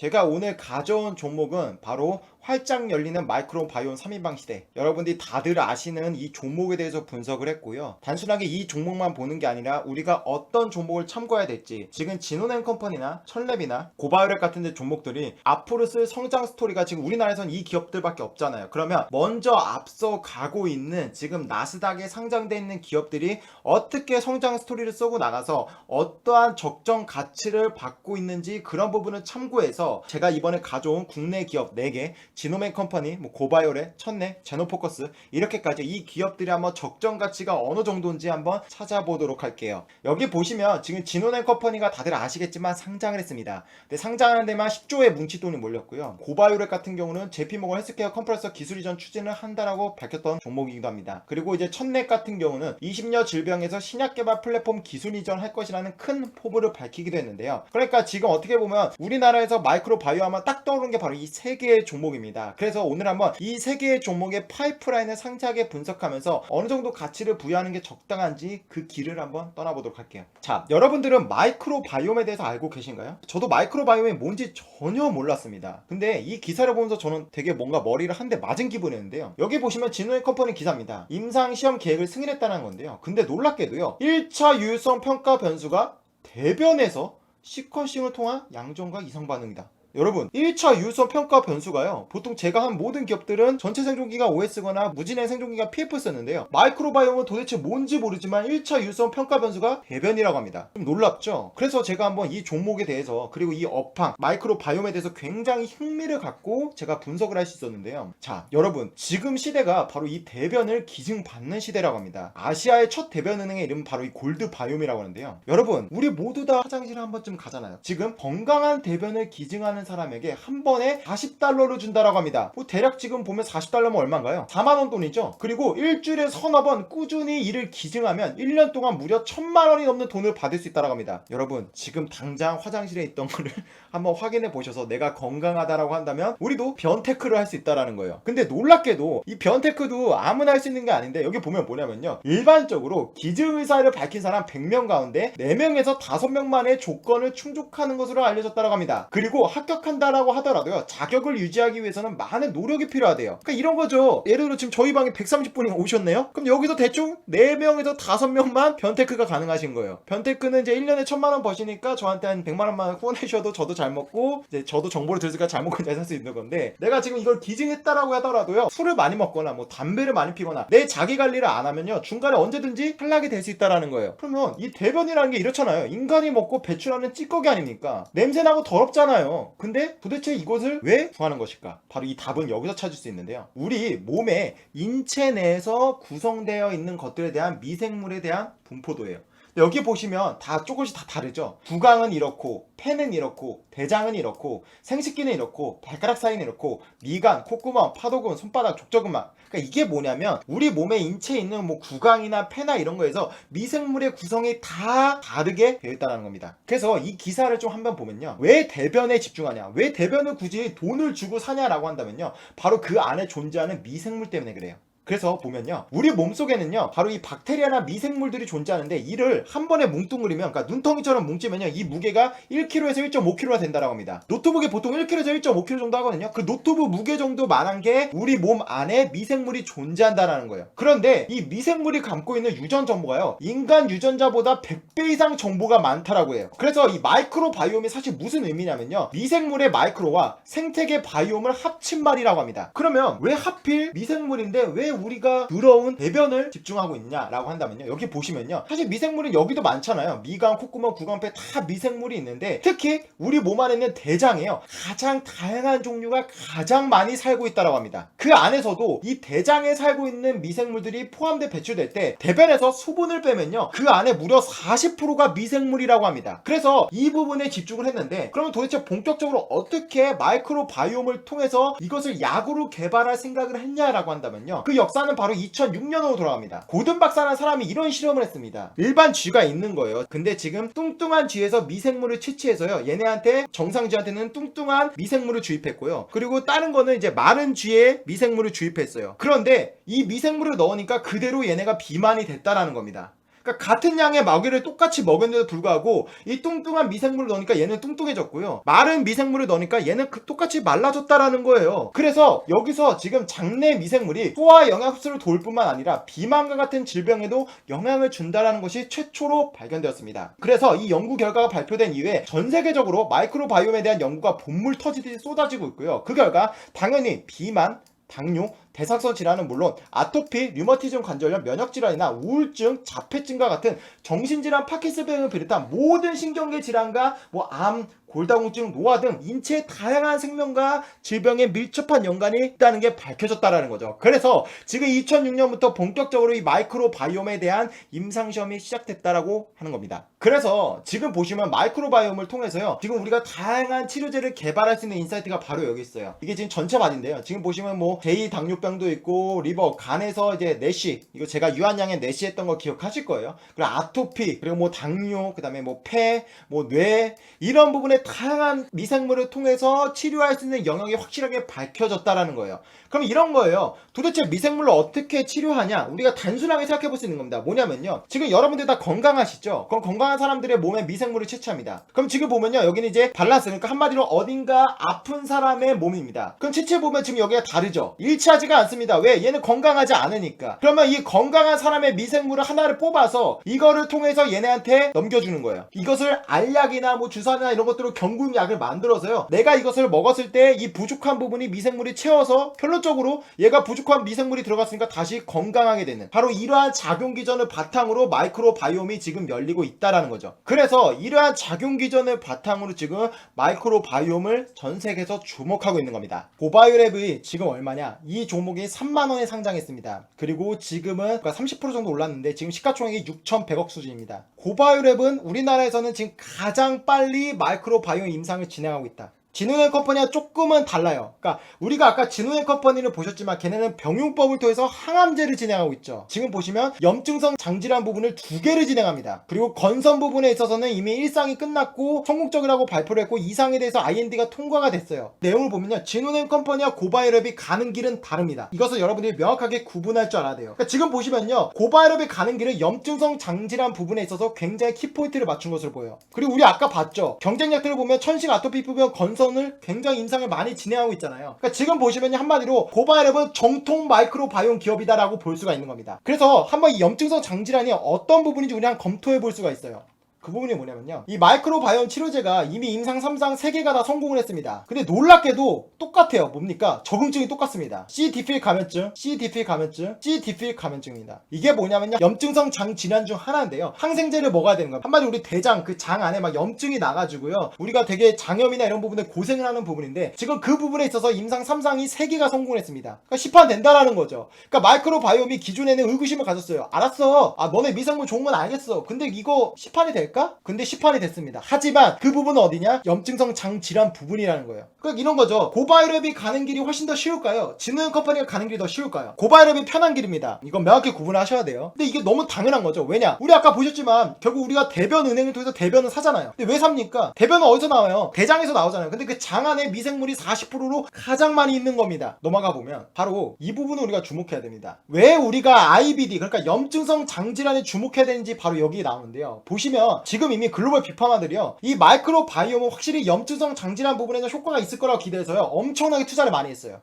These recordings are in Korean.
제가 오늘 가져온 종목은 바로 활짝 열리는 마이크로바이옴 3인방 시대. 여러분들이 다들 아시는 이 종목에 대해서 분석을 했고요. 단순하게 이 종목만 보는 게 아니라 우리가 어떤 종목을 참고해야 될지, 지금 진원앤컴퍼니나 천랩이나 고바이오렉 같은 데 종목들이 앞으로 쓸 성장 스토리가 지금 우리나라에선 이 기업들밖에 없잖아요. 그러면 먼저 앞서 가고 있는 지금 나스닥에 상장되어 있는 기업들이 어떻게 성장 스토리를 쓰고 나가서 어떠한 적정 가치를 받고 있는지, 그런 부분을 참고해서 제가 이번에 가져온 국내 기업 4개, 진노맨컴퍼니, 고바이오렉, 천내, 제노포커스, 이렇게까지 이 기업들이 한번 적정 가치가 어느 정도인지 한번 찾아보도록 할게요. 여기 보시면 지금 진노맨컴퍼니가 다들 아시겠지만 상장을 했습니다. 근데 상장하는 데만 10조의 뭉치돈이 몰렸고요. 고바이오렉 같은 경우는 제피모건 헬스케어 컨퍼런스 기술 이전 추진을 한다라고 밝혔던 종목이기도 합니다. 그리고 이제 천내 같은 경우는 20여 질병에서 신약 개발 플랫폼 기술 이전할 것이라는 큰 포부를 밝히기도 했는데요. 그러니까 지금 어떻게 보면 우리나라에서 마이크로바이오 하면 딱 떠오르는 게 바로 이 세 개의 종목입니다. 그래서 오늘 한번 이 세 개의 종목의 파이프라인을 상세하게 분석하면서 어느 정도 가치를 부여하는 게 적당한지 그 길을 한번 떠나보도록 할게요. 자, 여러분들은 마이크로바이옴에 대해서 알고 계신가요? 저도 마이크로바이옴이 뭔지 전혀 몰랐습니다. 근데 이 기사를 보면서 저는 되게 뭔가 머리를 한 대 맞은 기분이었는데요. 여기 보시면 진노앤컴퍼니 기사입니다. 임상 시험 계획을 승인했다는 건데요. 근데 놀랍게도요, 1차 유효성 평가 변수가 대변에서 시퀀싱을 통한 양정과 이상 반응이다. 여러분, 1차 유효성 평가 변수가요, 보통 제가 한 모든 기업들은 전체 생존기가 OS거나 무진행 생존기가 PF였는데요, 마이크로바이옴은 도대체 뭔지 모르지만 1차 유효성 평가 변수가 대변이라고 합니다. 좀 놀랍죠? 그래서 제가 한번 이 종목에 대해서, 그리고 이 업황 마이크로바이옴에 대해서 굉장히 흥미를 갖고 제가 분석을 할 수 있었는데요. 자, 여러분, 지금 시대가 바로 이 대변을 기증받는 시대라고 합니다. 아시아의 첫 대변은행의 이름은 바로 이 골드바이옴이라고 하는데요. 여러분, 우리 모두 다 화장실에 한 번쯤 가잖아요. 지금 건강한 대변을 기증하는 사람에게 한 번에 40달러를 준다라고 합니다. 대략 지금 보면 40달러면 얼마인가요? 4만원 돈이죠. 그리고 일주일에 서너 번 꾸준히 이를 기증하면 1년 동안 무려 1000만원이 넘는 돈을 받을 수 있다라고 합니다. 여러분, 지금 당장 화장실에 있던 거를 한번 확인해 보셔서 내가 건강하다라고 한다면 우리도 변테크를 할 수 있다라는 거예요. 근데 놀랍게도 이 변테크도 아무나 할 수 있는 게 아닌데, 여기 보면 뭐냐면요, 일반적으로 기증 의사를 밝힌 사람 100명 가운데 4명에서 5명만의 조건을 충족하는 것으로 알려졌다고 합니다. 그리고 합격한다라고 하더라도요, 자격을 유지하기 위해서는 많은 노력이 필요하대요. 그러니까 이런 거죠. 예를 들어 지금 저희 방에 130분이 오셨네요? 그럼 여기서 대충 4명에서 5명만 변테크가 가능하신 거예요. 변테크는 이제 1년에 1000만원 버시니까 저한테 한 100만원만 후원해주셔도 저도 잘 먹고, 이제 저도 정보를 들으니까 잘 먹고 잘 살 수 있는 건데, 내가 지금 이걸 기증했다라고 하더라도요, 술을 많이 먹거나 담배를 많이 피거나 내 자기 관리를 안 하면요, 중간에 언제든지 탈락이 될 수 있다라는 거예요. 그러면 이 대변이라는 게 이렇잖아요. 인간이 먹고 배출하는 찌꺼기 아닙니까? 냄새나고 더럽잖아요. 근데 도대체 이것을 왜 구하는 것일까? 바로 이 답은 여기서 찾을 수 있는데요. 우리 몸의 인체 내에서 구성되어 있는 것들에 대한 미생물에 대한 분포도예요. 여기 보시면 다 조금씩 다 다르죠. 구강은 이렇고, 폐는 이렇고, 대장은 이렇고, 생식기는 이렇고, 발가락 사이는 이렇고, 미간, 콧구멍, 파도근, 손바닥, 족저근막. 그러니까 이게 뭐냐면 우리 몸의 인체에 있는 구강이나 폐나 이런 거에서 미생물의 구성이 다 다르게 되어 있다는 겁니다. 그래서 이 기사를 좀 한번 보면요, 왜 대변에 집중하냐, 왜 대변을 굳이 돈을 주고 사냐라고 한다면요, 바로 그 안에 존재하는 미생물 때문에 그래요. 그래서 보면요, 우리 몸속에는요, 바로 이 박테리아나 미생물들이 존재하는데, 이를 한 번에 뭉뚱그리면, 그러니까 눈덩이처럼 뭉치면요, 이 무게가 1kg에서 1.5kg가 된다고 합니다. 노트북이 보통 1kg에서 1.5kg 정도 하거든요. 그 노트북 무게 정도 만한 게 우리 몸 안에 미생물이 존재한다는 거예요. 그런데 이 미생물이 감고 있는 유전 정보가요, 인간 유전자보다 100배 이상 정보가 많다라고 해요. 그래서 이 마이크로바이옴이 사실 무슨 의미냐면요, 미생물의 마이크로와 생태계 바이옴을 합친 말이라고 합니다. 그러면 왜 하필 미생물인데 왜 우리가 더러운 대변을 집중하고 있냐라고 한다면요, 여기 보시면요, 사실 미생물은 여기도 많잖아요. 미간, 콧구멍, 구강폐 다 미생물이 있는데, 특히 우리 몸 안에 있는 대장에요, 가장 다양한 종류가 가장 많이 살고 있다고 합니다. 그 안에서도 이 대장에 살고 있는 미생물들이 포함돼 배출될 때, 대변에서 수분을 빼면요, 그 안에 무려 40%가 미생물이라고 합니다. 그래서 이 부분에 집중을 했는데, 그러면 도대체 본격적으로 어떻게 마이크로바이옴을 통해서 이것을 약으로 개발할 생각을 했냐라고 한다면요, 그 역사는 바로 2006년으로 돌아갑니다. 고든 박사라는 사람이 이런 실험을 했습니다. 일반 쥐가 있는 거예요. 근데 지금 뚱뚱한 쥐에서 미생물을 채취해서요, 얘네한테, 정상 쥐한테는 뚱뚱한 미생물을 주입했고요, 그리고 다른 거는 이제 마른 쥐에 미생물을 주입했어요. 그런데 이 미생물을 넣으니까 그대로 얘네가 비만이 됐다라는 겁니다. 그러니까 같은 양의 먹이를 똑같이 먹였는데도 불구하고 이 뚱뚱한 미생물을 넣으니까 얘는 뚱뚱해졌고요. 마른 미생물을 넣으니까 얘는 똑같이 말라졌다라는 거예요. 그래서 여기서 지금 장내 미생물이 소화 영양 흡수를 도울 뿐만 아니라 비만과 같은 질병에도 영향을 준다라는 것이 최초로 발견되었습니다. 그래서 이 연구 결과가 발표된 이후에 전 세계적으로 마이크로바이옴에 대한 연구가 본물 터지듯이 쏟아지고 있고요. 그 결과 당연히 비만, 당뇨, 대사성 질환은 물론 아토피, 류머티즘 관절염, 면역질환이나 우울증, 자폐증과 같은 정신질환, 파킨슨병을 비롯한 모든 신경계 질환과 암, 골다공증, 노화 등 인체의 다양한 생명과 질병에 밀접한 연관이 있다는 게 밝혀졌다는 거죠. 그래서 지금 2006년부터 본격적으로 이 마이크로바이옴에 대한 임상시험이 시작됐다라고 하는 겁니다. 그래서 지금 보시면 마이크로바이옴을 통해서요, 지금 우리가 다양한 치료제를 개발할 수 있는 인사이트가 바로 여기 있어요. 이게 지금 전체 바디인데요. 지금 보시면 제2당뇨병도 있고, 리버, 간에서 이제 내시, 이거 제가 유한양의 내시 했던 거 기억하실 거예요. 그리고 아토피, 그리고 당뇨, 그 다음에 폐, 뇌, 이런 부분에 다양한 미생물을 통해서 치료할 수 있는 영역이 확실하게 밝혀졌다라는 거예요. 그럼 이런 거예요. 도대체 미생물을 어떻게 치료하냐? 우리가 단순하게 생각해 볼 수 있는 겁니다. 뭐냐면요, 지금 여러분들 다 건강하시죠? 그럼 건강한 사람들의 몸에 미생물을 채취합니다. 그럼 지금 보면요, 여기는 이제 밸런스, 그러니까 한마디로 어딘가 아픈 사람의 몸입니다. 그럼 채취해 보면 지금 여기가 다르죠? 일치하지가 않습니다. 왜? 얘는 건강하지 않으니까. 그러면 이 건강한 사람의 미생물을 하나를 뽑아서 이거를 통해서 얘네한테 넘겨주는 거예요. 이것을 알약이나 주사나 이런 것들로 경구약을 만들어서요, 내가 이것을 먹었을 때 이 부족한 부분이 미생물이 채워서 결론적으로 얘가 부족한 미생물이 들어갔으니까 다시 건강하게 되는, 바로 이러한 작용기전을 바탕으로 마이크로바이옴이 지금 열리고 있다라는 거죠. 그래서 이러한 작용기전을 바탕으로 지금 마이크로바이옴을 전 세계에서 주목하고 있는 겁니다. 고바이오랩이 지금 얼마냐? 이 종목이 3만원에 상장했습니다. 그리고 지금은 30% 정도 올랐는데 지금 시가총액이 6,100억 수준입니다. 고바이오랩은 우리나라에서는 지금 가장 빨리 마이크로바이옴 임상을 진행하고 있다. 진흥앤 컴퍼니와 조금은 달라요. 그러니까 우리가 아까 진흥앤 컴퍼니를 보셨지만 걔네는 병용법을 통해서 항암제를 진행하고 있죠. 지금 보시면 염증성 장질환 부분을 2개를 진행합니다. 그리고 건선 부분에 있어서는 이미 1상이 끝났고 성공적이라고 발표를 했고 2상에 대해서 IND가 통과가 됐어요. 내용을 보면요, 진흥앤 컴퍼니와 고바이오랩이 가는 길은 다릅니다. 이것을 여러분들이 명확하게 구분할 줄 알아야 돼요. 그러니까 지금 보시면요, 고바이오랩이 가는 길은 염증성 장질환 부분에 있어서 굉장히 키포인트를 맞춘 것으로 보여요. 그리고 우리 아까 봤죠, 경쟁약들을 보면 천식, 아토피부병, 건선 을 굉장히 임상을 많이 진행하고 있잖아요. 그러니까 지금 보시면 한마디로 고바이오랩은 정통 마이크로바이옴 기업이다라고 볼 수가 있는 겁니다. 그래서 한번 이 염증성 장질환이 어떤 부분인지 우리 한번 검토해 볼 수가 있어요. 그 부분이 뭐냐면요, 이 마이크로바이옴 치료제가 이미 임상 3상 3개가 다 성공을 했습니다. 근데 놀랍게도 똑같아요. 뭡니까? 적응증이 똑같습니다. C. 디필 감염증, C. 디필 감염증, C. 디필 감염증입니다. 이게 뭐냐면요, 염증성 장 질환 중 하나인데요, 항생제를 먹어야 되는 거예요. 한마디로 우리 대장, 그 장 안에 염증이 나가지고요, 우리가 되게 장염이나 이런 부분에 고생을 하는 부분인데 지금 그 부분에 있어서 임상 3상이 3개가 성공을 했습니다. 그러니까 시판된다라는 거죠. 그러니까 마이크로바이옴이 기존에는 의구심을 가졌어요. 알았어, 너네 미생물 좋은 건 알겠어. 근데 이거 시판이 될까? 근데 시판이 됐습니다. 하지만 그 부분은 어디냐? 염증성 장 질환 부분이라는 거예요. 그러니까 이런 거죠. 고바이오랩이 가는 길이 훨씬 더 쉬울까요? 진흥 컴퍼니가 가는 길이 더 쉬울까요? 고바이오랩이 편한 길입니다. 이건 명확히 구분하셔야 돼요. 근데 이게 너무 당연한 거죠. 왜냐? 우리 아까 보셨지만 결국 우리가 대변은행을 통해서 대변을 사잖아요. 근데 왜 삽니까? 대변은 어디서 나와요? 대장에서 나오잖아요. 근데 그 장 안에 미생물이 40%로 가장 많이 있는 겁니다. 넘어가 보면 바로 이 부분을 우리가 주목해야 됩니다. 왜 우리가 IBD, 그러니까 염증성 장질환에 주목해야 되는지 바로 여기 나오는데요. 보시면 지금 이미 글로벌 빅파마들이요, 이 마이크로바이옴은 확실히 염증성 장질환 부분에서 효과가 있을 거라고 기대해서요, 엄청나게 투자를 많이 했어요.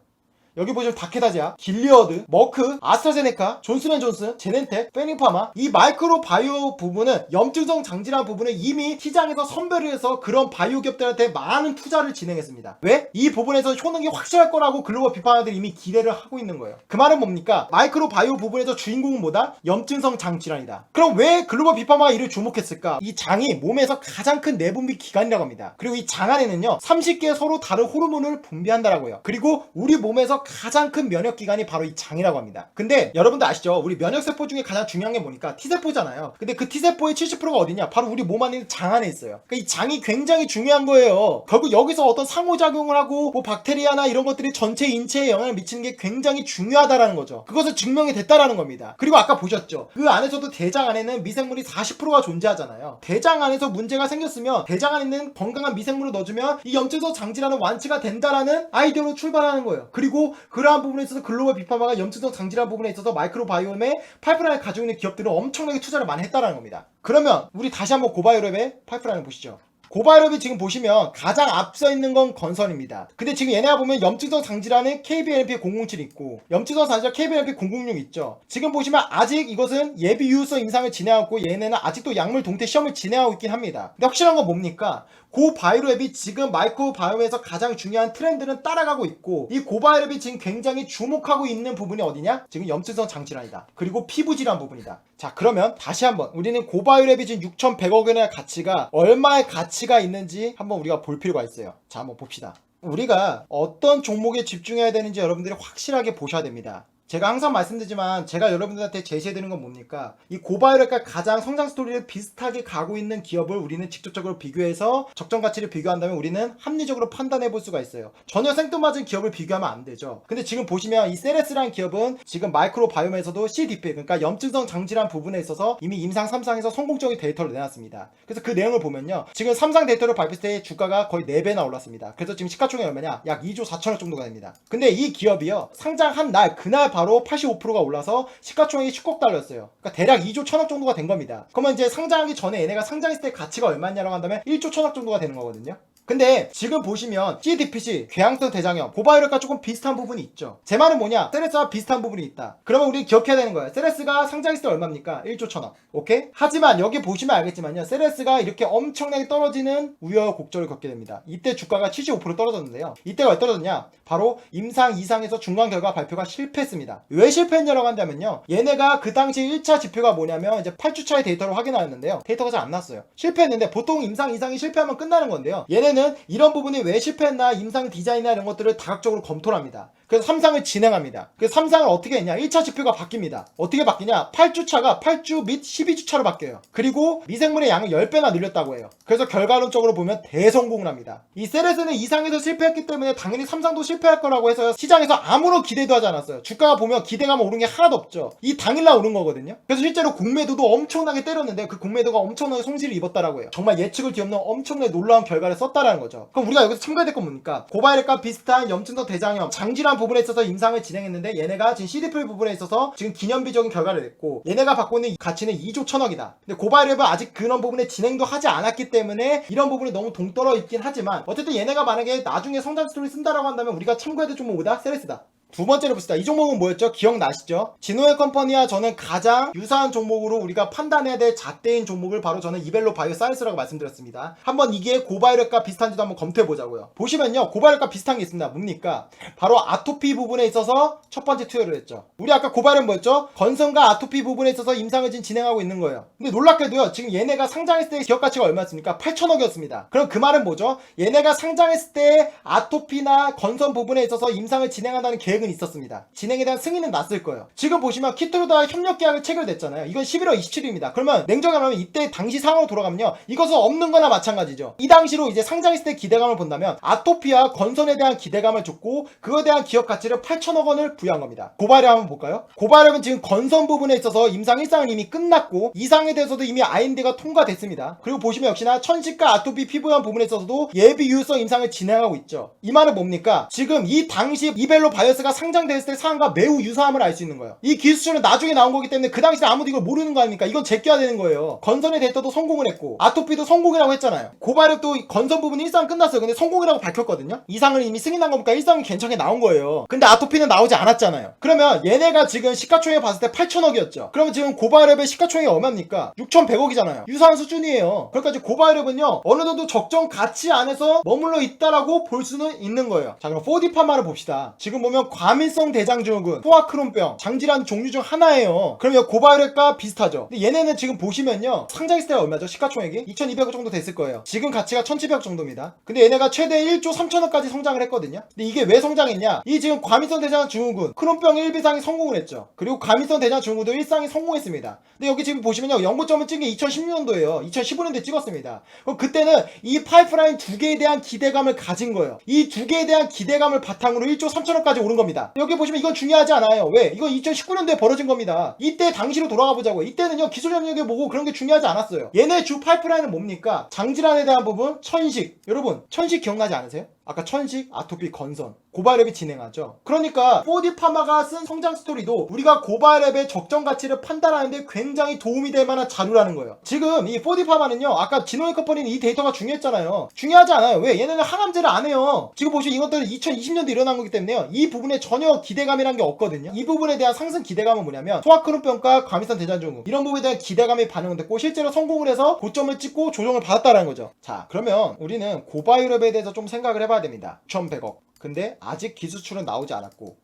여기 보시면 다케다지아, 길리어드, 머크, 아스트라제네카, 존슨앤존슨, 제넨텍, 페닝파마, 이 마이크로 바이오 부분은 염증성 장질환 부분은 이미 시장에서 선별을 해서 그런 바이오 기업들한테 많은 투자를 진행했습니다. 왜? 이 부분에서 효능이 확실할 거라고 글로벌 비판자들이 이미 기대를 하고 있는 거예요. 그 말은 뭡니까? 마이크로 바이오 부분에서 주인공은 뭐다? 염증성 장질환이다. 그럼 왜 글로벌 비판마가 이를 주목했을까? 이 장이 몸에서 가장 큰 내분비 기관이라고 합니다. 그리고 이 장 안에는요, 30개의 서로 다른 호르몬을 분비한다라고요. 그리고 우리 몸에서 가장 큰 면역기관이 바로 이 장이라고 합니다. 근데 여러분들 아시죠? 우리 면역세포 중에 가장 중요한 게 뭐니까? T세포잖아요. 근데 그 T세포의 70%가 어디냐? 바로 우리 몸 안에 있는 장 안에 있어요. 그러니까 이 장이 굉장히 중요한 거예요. 결국 여기서 어떤 상호작용을 하고 박테리아나 이런 것들이 전체 인체에 영향을 미치는 게 굉장히 중요하다라는 거죠. 그것을 증명이 됐다라는 겁니다. 그리고 아까 보셨죠? 그 안에서도 대장 안에는 미생물이 40%가 존재하잖아요. 대장 안에서 문제가 생겼으면 대장 안에 있는 건강한 미생물을 넣어주면 이 염증성 장질환은 완치가 된다라는 아이디어로 출발하는 거예요. 그리고 그러한 부분에 있어서 글로벌 빅파마가 염증성 장질환 부분에 있어서 마이크로바이옴의 파이프라인을 가지고 있는 기업들은 엄청나게 투자를 많이 했다는 겁니다. 그러면 우리 다시 한번 고바이오랩의 파이프라인을 보시죠. 고바이오랩이 지금 보시면 가장 앞서 있는 건 건선입니다. 근데 지금 얘네가 보면 염증성 장질환에 KBNP007 있고 염증성 장질환 KBNP006 있죠. 지금 보시면 아직 이것은 예비 유효성 임상을 진행하고 얘네는 아직도 약물 동태 시험을 진행하고 있긴 합니다. 근데 확실한 건 뭡니까? 고바이오랩이 지금 마이크로바이옴에서 가장 중요한 트렌드는 따라가고 있고 이 고바이오랩이 지금 굉장히 주목하고 있는 부분이 어디냐? 지금 염증성 장질환이다. 그리고 피부질환 부분이다. 자, 그러면 다시 한번 우리는 고바이오랩이 지금 6,100억 원의 가치가 얼마의 가치가 있는지 한번 우리가 볼 필요가 있어요. 자, 한번 봅시다. 우리가 어떤 종목에 집중해야 되는지 여러분들이 확실하게 보셔야 됩니다. 제가 항상 말씀드리지만 제가 여러분들한테 제시해드리는 건 뭡니까? 이 고바이오랩과 가장 성장 스토리를 비슷하게 가고 있는 기업을 우리는 직접적으로 비교해서 적정 가치를 비교한다면 우리는 합리적으로 판단해 볼 수가 있어요. 전혀 생뚱맞은 기업을 비교하면 안 되죠. 근데 지금 보시면 이 세레스라는 기업은 지금 마이크로바이옴에서도 CDP 그러니까 염증성 장질환 부분에 있어서 이미 임상 3상에서 성공적인 데이터를 내놨습니다. 그래서 그 내용을 보면요. 지금 3상 데이터를 발표했을 때 주가가 거의 4배나 올랐습니다. 그래서 지금 시가총액이 얼마냐? 약 2조 4천억 정도가 됩니다. 근데 이 기업이요. 상장한 날 그날 바로 85%가 올라서 시가총액이 10억 달러였어요. 그러니까 대략 2조 1천억 정도가 된 겁니다. 그러면 이제 상장하기 전에 얘네가 상장했을 때 가치가 얼마냐라고 한다면 1조 1천억 정도가 되는 거거든요. 근데 지금 보시면 CDPC, 궤양성 대장염, 고바이오랩과 조금 비슷한 부분이 있죠. 제 말은 뭐냐? 세레스와 비슷한 부분이 있다. 그러면 우리 기억해야 되는 거예요. 세레스가 상장했을 때 얼마입니까? 1조 1천억. 오케이? 하지만 여기 보시면 알겠지만요. 세레스가 이렇게 엄청나게 떨어지는 우여곡절을 겪게 됩니다. 이때 주가가 75% 떨어졌는데요. 이때가 왜 떨어졌냐? 바로 임상 2상에서 중간 결과 발표가 실패했습니다. 왜 실패했냐라고 한다면요. 얘네가 그 당시 1차 지표가 뭐냐면 이제 8주차의 데이터를 확인하였는데요. 데이터가 잘 안 났어요. 실패했는데 보통 임상 2상이 실패하면 끝나는 건데요. 얘네는 이런 부분이 왜 실패했나 임상 디자인이나 이런 것들을 다각적으로 검토를 합니다. 그래서 3상을 진행합니다. 그래서 3상을 어떻게 했냐? 1차 지표가 바뀝니다. 어떻게 바뀌냐? 8주차가 8주 및 12주차로 바뀌어요. 그리고 미생물의 양을 10배나 늘렸다고 해요. 그래서 결과론적으로 보면 대성공을 합니다. 이 세레스는 2상에서 실패했기 때문에 당연히 3상도 실패할 거라고 해서 시장에서 아무런 기대도 하지 않았어요. 주가가 보면 기대감을 오른 게 하나도 없죠. 이 당일날 오른 거거든요. 그래서 실제로 공매도도 엄청나게 때렸는데 그 공매도가 엄청나게 손실을 입었다라고 해요. 정말 예측을 뒤엎는 엄청나게 놀라운 결과를 썼다라는 거죠. 그럼 우리가 여기서 참고해야 될 건 뭡니까? 고바이오랩과 비슷한 염증성 대장염, 장질환 부분에 있어서 임상을 진행했는데 얘네가 지금 CDP 부분에 있어서 지금 기념비적인 결과를 냈고 얘네가 받고 있는 가치는 2조 1천억이다. 근데 고바이오랩은 아직 그런 부분에 진행도 하지 않았기 때문에 이런 부분이 너무 동떨어 있긴 하지만 어쨌든 얘네가 만약에 나중에 성장 스토리 쓴다라고 한다면 우리가 참고해야 될 종목은 뭐다? 세레스다. 두 번째로 봅시다. 이 종목은 뭐였죠? 기억나시죠? 진호헬 컴퍼니와 저는 가장 유사한 종목으로 우리가 판단해야 될 잣대인 종목을 바로 저는 이벨로 바이오 사이언스라고 말씀드렸습니다. 한번 이게 고바이오랩과 비슷한지도 한번 검토해 보자고요. 보시면요. 고바이오랩과 비슷한 게 있습니다. 뭡니까? 바로 아토피 부분에 있어서 첫 번째 투여를 했죠. 우리 아까 고바이오랩 뭐였죠? 건선과 아토피 부분에 있어서 임상을 지금 진행하고 있는 거예요. 근데 놀랍게도요. 지금 얘네가 상장했을 때 기업 가치가 얼마였습니까? 8천억이었습니다. 그럼 그 말은 뭐죠? 얘네가 상장했을 때 아토피나 건선 부분에 있어서 임상을 진행한다는 계획은 있었습니다. 진행에 대한 승인은 났을 거예요. 지금 보시면 키토르다 협력 계약을 체결됐잖아요. 이건 11월 27일입니다. 그러면 냉정하게 말하면 이때 당시 상황으로 돌아가면요. 이것은 없는 거나 마찬가지죠. 이 당시로 이제 상장했을 때 기대감을 본다면 아토피와 건선에 대한 기대감을 줬고 그거에 대한 기업 가치를 8천억 원을 부여한 겁니다. 고바이랩 한번 볼까요? 고바이랩은 지금 건선 부분에 있어서 임상 1상은 이미 끝났고 2상에 대해서도 이미 IND가 통과됐습니다. 그리고 보시면 역시나 천식과 아토피 피부염 부분에 있어서도 예비 유효성 임상을 진행하고 있죠. 이 말은 뭡니까? 지금 이 당시 이벨로 바이오스가 상장됐을 때 상황과 매우 유사함을 알 수 있는 거예요. 이 기술은 나중에 나온 거기 때문에 그 당시에 아무도 이걸 모르는 거 아닙니까? 이건 제껴야 되는 거예요. 건선의 데이터도 성공을 했고 아토피도 성공이라고 했잖아요. 고바이랩도 건선 부분 1상 끝났어요. 근데 성공이라고 밝혔거든요. 2상을 이미 승인한 거니까 1상은 괜찮게 나온 거예요. 근데 아토피는 나오지 않았잖아요. 그러면 얘네가 지금 시가총액 봤을 때 8천억이었죠. 그러면 지금 고바이랩의 시가총액이 얼마입니까? 6,100억이잖아요. 유사한 수준이에요. 그러니까 지금 고바이랩은요 어느 정도 적정 가치 안에서 머물러 있다라고 볼 수는 있는 거예요. 자, 그럼 4D 파마를 봅시다. 지금 보면 과민성 대장증후군, 포아크론병, 장질환 종류 중 하나예요. 그러면 고바이랩과 비슷하죠. 근데 얘네는 지금 보시면요 상장했을 때가 얼마죠? 시가총액이 2,200억 정도 됐을 거예요. 지금 가치가 1,700억 정도입니다. 근데 얘네가 최대 1조 3천억까지 성장을 했거든요. 근데 이게 왜 성장했냐? 이 지금 과민성 대장증후군, 크론병 1비상이 성공을 했죠. 그리고 과민성 대장증후군도 1상이 성공했습니다. 근데 여기 지금 보시면요 연고점을 찍은 게 2016년도예요. 2015년도에 찍었습니다. 그럼 그때는 이 파이프라인 두 개에 대한 기대감을 가진 거예요. 이 두 개에 대한 기대감을 바탕으로 1조 3천억까지 오른 겁니다. 여기 보시면 이건 중요하지 않아요. 왜? 이건 2019년도에 벌어진 겁니다. 이때 당시로 돌아가 보자고요. 이때는요 기술 협력에 보고 그런 게 중요하지 않았어요. 얘네 주 파이프라인은 뭡니까? 장질환에 대한 부분, 천식. 여러분 천식 기억나지 않으세요? 아까 천식, 아토피, 건선, 고바이랩이 진행하죠. 그러니까 4D 파마가 쓴 성장 스토리도 우리가 고바이랩의 적정 가치를 판단하는데 굉장히 도움이 될 만한 자료라는 거예요. 지금 이 4D 파마는요, 아까 진호의 컴퍼니는 이 데이터가 중요했잖아요. 중요하지 않아요. 왜? 얘네는 항암제를 안 해요. 지금 보시면 이것들은 2020년도 일어난 거기 때문에요. 이 부분에 전혀 기대감이란 게 없거든요. 이 부분에 대한 상승 기대감은 뭐냐면 소아크론병과 과민성 대장증후 이런 부분에 대한 기대감이 반영은 됐고 실제로 성공을 해서 고점을 찍고 조정을 받았다는 거죠. 자, 그러면 우리는 고바이랩에 대해서 좀 생각을 해봐야 됩니다. 6,100억. 근데 아직 기수출은 나오지 않았고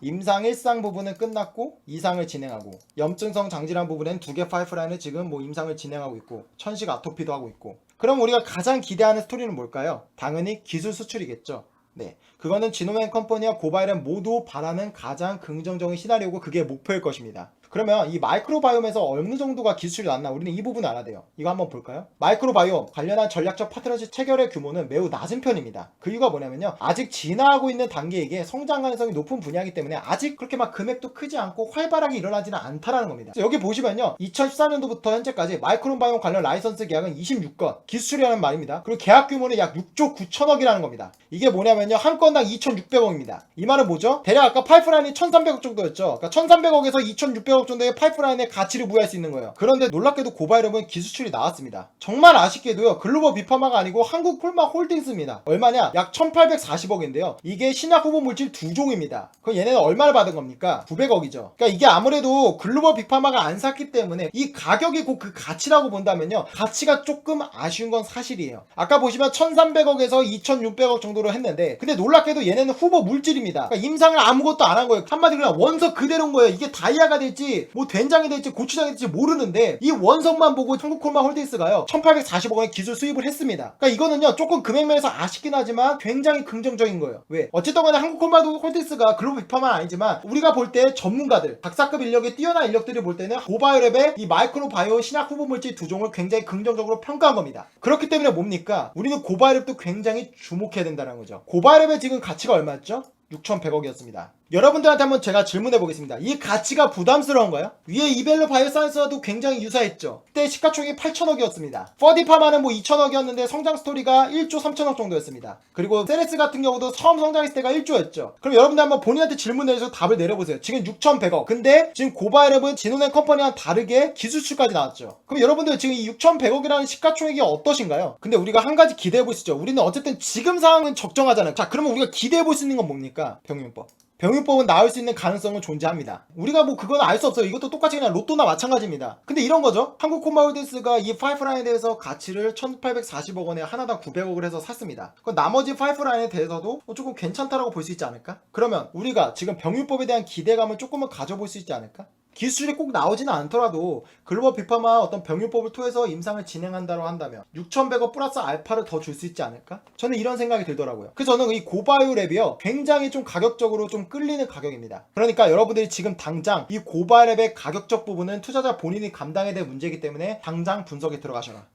임상 1상 부분은 끝났고 2상을 진행하고 염증성 장질환 부분엔 2개 파이프라인을 지금 뭐 임상을 진행하고 있고 천식 아토피도 하고 있고 그럼 우리가 가장 기대하는 스토리는 뭘까요? 당연히 기술 수출이겠죠. 네, 그거는 지노맨 컴퍼니와 고바이랩 모두 바라는 가장 긍정적인 시나리오고 그게 목표일 것입니다. 그러면 이 마이크로바이옴에서 어느 정도가 기술이 났나 우리는 이 부분을 알아야 돼요. 이거 한번 볼까요? 마이크로바이옴 관련한 전략적 파트너십 체결의 규모는 매우 낮은 편입니다. 그 이유가 뭐냐면요, 아직 진화하고 있는 단계이기에 성장 가능성이 높은 분야이기 때문에 아직 그렇게 막 금액도 크지 않고 활발하게 일어나지는 않다라는 겁니다. 여기 보시면요, 2014년도부터 현재까지 마이크로바이옴 관련 라이선스 계약은 26건 기술이라는 말입니다. 그리고 계약 규모는 약 6조 9천억이라는 겁니다. 이게 뭐냐면요, 한 건당 2,600억입니다. 이 말은 뭐죠? 대략 아까 파이프라인이 1,300억 정도였죠. 그러니까 1,300억에서 2,600억 정도의 파이프라인의 가치를 부여할 수 있는 거예요. 그런데 놀랍게도 고바이랩은 기수출이 나왔습니다. 정말 아쉽게도요, 글로벌 빅파마가 아니고 한국 콜마 홀딩스입니다. 얼마냐? 약 1,840억인데요 이게 신약 후보 물질 2종입니다 그럼 얘네는 얼마를 받은 겁니까? 900억이죠. 그러니까 이게 아무래도 글로벌 빅파마가 안 샀기 때문에 이 가격이 곧 그 가치라고 본다면요, 가치가 조금 아쉬운 건 사실이에요. 아까 보시면 1,300억에서 2,600억 정도로 했는데 근데 놀랍게도 얘네는 후보 물질입니다. 그러니까 임상을 아무것도 안 한 거예요. 한마디로 그냥 원석 그대로인 거예요. 이게 다이아가 될지 뭐 된장이 될지 고추장이 될지 모르는데 이 원석만 보고 한국콜마 홀딩스가요 1,840억 원의 기술 수입을 했습니다. 그러니까 이거는요 조금 금액면에서 아쉽긴 하지만 굉장히 긍정적인 거예요. 왜? 어쨌든 간에 한국콜마 홀딩스가 글로벌 빅파마는 아니지만 우리가 볼 때 전문가들 박사급 인력의 뛰어난 인력들이 볼 때는 고바이랩의 이 마이크로바이오 신약 후보 물질 2종을 굉장히 긍정적으로 평가한 겁니다. 그렇기 때문에 뭡니까? 우리는 고바이랩도 굉장히 주목해야 된다는 거죠. 고바이랩의 지금 가치가 얼마였죠? 6,100억이었습니다. 여러분들한테 한번 제가 질문해 보겠습니다. 이 가치가 부담스러운가요? 위에 이벨로 바이오사이언스와도 굉장히 유사했죠. 그때 시가총액이 8,000억이었습니다. 4D 파마는 뭐 2,000억이었는데 성장 스토리가 1조 3천억 정도였습니다. 그리고 세레스 같은 경우도 처음 성장했을 때가 1조였죠. 그럼 여러분들 한번 본인한테 질문해서 답을 내려보세요. 지금 6,100억. 근데 지금 고바이랩은 진호넨 컴퍼니와 다르게 기술출까지 나왔죠. 그럼 여러분들 지금 이 6,100억이라는 시가총액이 어떠신가요? 근데 우리가 한 가지 기대해 볼 수 있죠. 우리는 어쨌든 지금 상황은 적정하잖아요. 자, 그러면 우리가 기대해 볼 수 있는 건 뭡니까? 병용법. 병용법은 나올 수 있는 가능성은 존재합니다. 우리가 뭐 그건 알 수 없어요. 이것도 똑같이 그냥 로또나 마찬가지입니다. 근데 이런 거죠. 한국콜마홀딩스가 이 파이프라인에 대해서 가치를 1,840억 원에 하나당 900억을 해서 샀습니다. 그럼 나머지 파이프라인에 대해서도 조금 괜찮다라고 볼 수 있지 않을까? 그러면 우리가 지금 병용법에 대한 기대감을 조금은 가져볼 수 있지 않을까? 기술이 꼭 나오지는 않더라도 글로벌 빅파마 어떤 병용법을 통해서 임상을 진행한다고 한다면 6,100억 플러스 알파를 더 줄 수 있지 않을까? 저는 이런 생각이 들더라고요. 그래서 저는 이 고바이오랩이요 굉장히 좀 가격적으로 좀 끌리는 가격입니다. 그러니까 여러분들이 지금 당장 이 고바이랩의 가격적 부분은 투자자 본인이 감당해야 될 문제이기 때문에 당장 분석에 들어가셔라.